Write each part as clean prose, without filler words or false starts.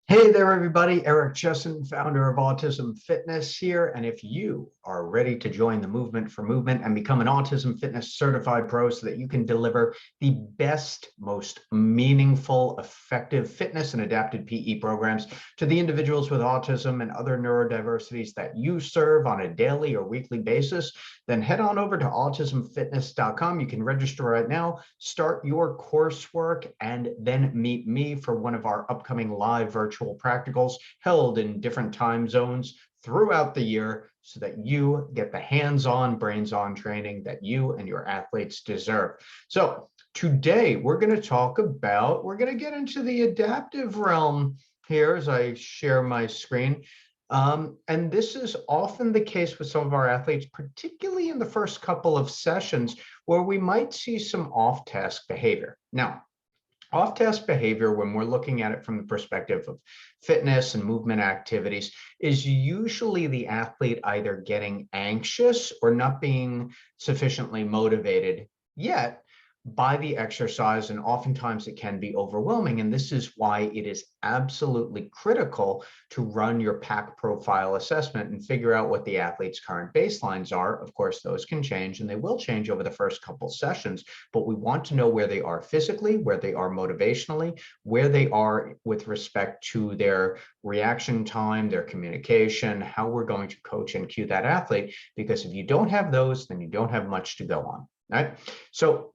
Hey there, everybody. Eric Chessen, founder of Autism Fitness here. And if you are ready to join the movement for movement and become an Autism Fitness Certified Pro so that you can deliver the best, most meaningful, effective fitness and adapted PE programs to the individuals with autism and other neurodiversities that you serve on a daily or weekly basis, then head on over to autismfitness.com. You can register right now, start your coursework, and then meet me for one of our upcoming live virtual practicals held in different time zones throughout the year so that you get the hands-on, brains-on training that you and your athletes deserve. So today we're going to get into the adaptive realm here as I share my screen. And this is often the case with some of our athletes, particularly in the first couple of sessions, where we might see some off-task behavior. Now, off-task behavior, when we're looking at it from the perspective of fitness and movement activities, is usually the athlete either getting anxious or not being sufficiently motivated yet by the exercise, and oftentimes it can be overwhelming. And this is why it is absolutely critical to run your PAC profile assessment and figure out what the athlete's current baselines are. Of course, those can change, and they will change over the first couple sessions, but we want to know where they are physically, where they are motivationally, where they are with respect to their reaction time, their communication, how we're going to coach and cue that athlete, because if you don't have those, then you don't have much to go on, right? So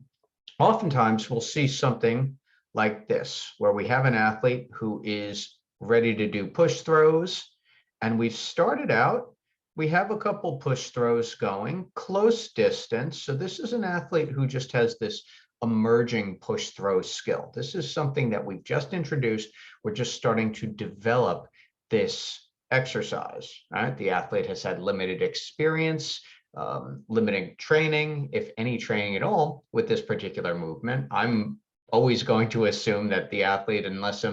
oftentimes we'll see something like this, where we have an athlete who is ready to do push throws, and we've started out, we have a couple push throws going, close distance. So this is an athlete who just has this emerging push throw skill. This is something that we've just introduced. We're just starting to develop this exercise, right? The athlete has had limited experience, limiting training, if any training at all, with this particular movement. I'm always going to assume that the athlete, unless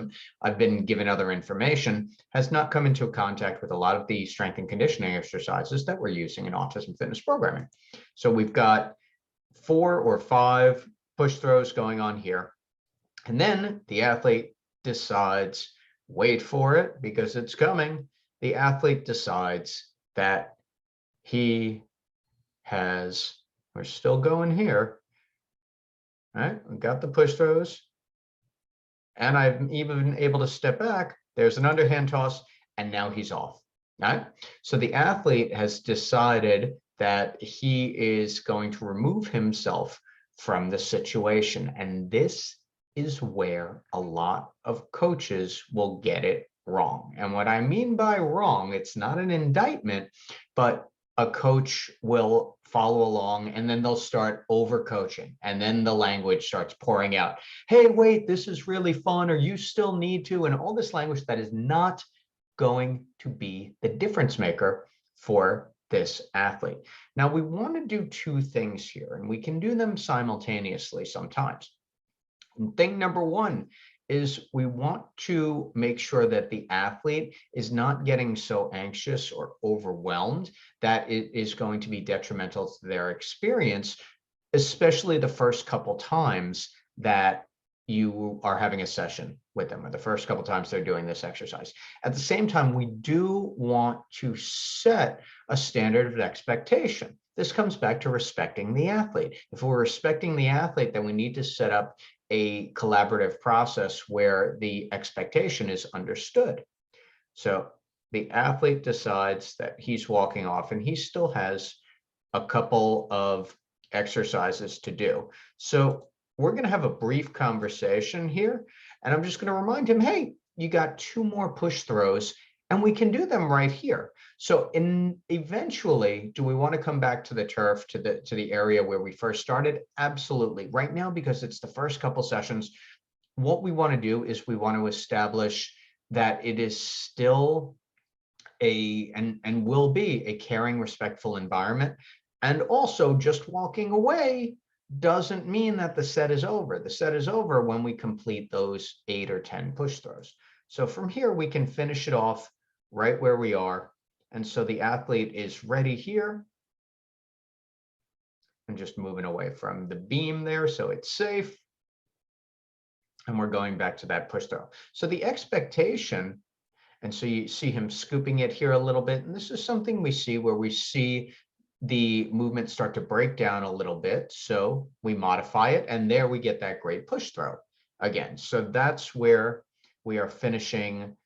I've been given other information, has not come into contact with a lot of the strength and conditioning exercises that we're using in autism fitness programming. So we've got 4 or 5 push throws going on here. And then the athlete decides, wait for it because it's coming. The athlete decides that we're still going here, right? We've got the push throws, and I've even been able to step back. There's an underhand toss, and now he's off, right? So the athlete has decided that he is going to remove himself from the situation, and this is where a lot of coaches will get it wrong. And what I mean by wrong, it's not an indictment, but a coach will follow along and then they'll start over coaching, and then the language starts pouring out. Hey, wait, this is really fun, or you still need to, and all this language that is not going to be the difference maker for this athlete. Now, we want to do 2 things here, and we can do them simultaneously sometimes. And thing number 1 is we want to make sure that the athlete is not getting so anxious or overwhelmed that it is going to be detrimental to their experience, especially the first couple times that you are having a session with them, or the first couple times they're doing this exercise. At the same time, we do want to set a standard of expectation. This comes back to respecting the athlete. If we're respecting the athlete, then we need to set up a collaborative process where the expectation is understood. So the athlete decides that he's walking off, and he still has a couple of exercises to do. So we're going to have a brief conversation here, and I'm just going to remind him, hey, you got 2 more push throws, and we can do them right here. So eventually, do we want to come back to the turf, to the area where we first started? Absolutely. Right now, because it's the first couple sessions, what we want to do is we want to establish that it is still and will be a caring, respectful environment. And also, just walking away doesn't mean that the set is over. The set is over when we complete those 8 or 10 push throws. So from here, we can finish it off right where we are. And so the athlete is ready here. I'm just moving away from the beam there so it's safe. And we're going back to that push throw. So the expectation And so you see him scooping it here a little bit. And this is something we see where we see the movement start to break down a little bit. So we modify it, and there we get that great push throw again. So that's where we are finishing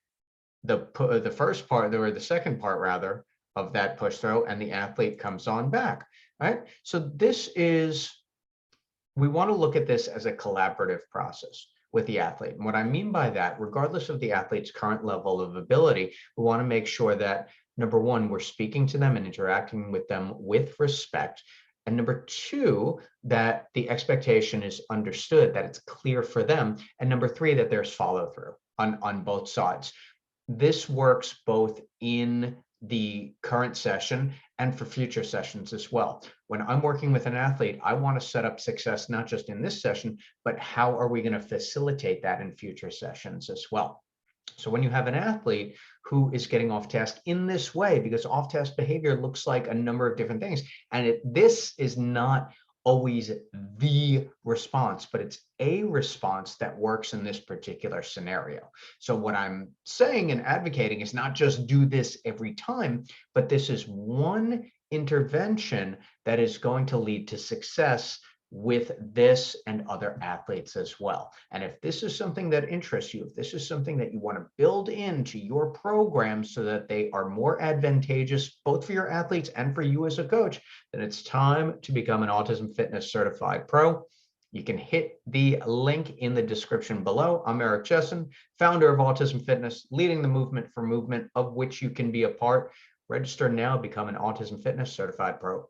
the first part, or the second part rather, of that push throw, and the athlete comes on back, right? So this is, we want to look at this as a collaborative process with the athlete. And what I mean by that, regardless of the athlete's current level of ability, we want to make sure that, number one, we're speaking to them and interacting with them with respect. And number two, that the expectation is understood, that it's clear for them. And number three, that there's follow through on both sides. This works both in the current session and for future sessions as well. When I'm working with an athlete, I want to set up success not just in this session, but how are we going to facilitate that in future sessions as well. So when you have an athlete who is getting off task in this way, because off task behavior looks like a number of different things, and this is not always the response, but it's a response that works in this particular scenario. So what I'm saying and advocating is not just do this every time, but this is one intervention that is going to lead to success with this and other athletes as well. And if this is something that interests you, if this is something that you want to build into your program so that they are more advantageous both for your athletes and for you as a coach, then it's time to become an Autism Fitness Certified Pro. You can hit the link in the description below. I'm Eric Chessen, founder of Autism Fitness, leading the movement for movement, of which you can be a part. Register now, become an Autism Fitness Certified Pro.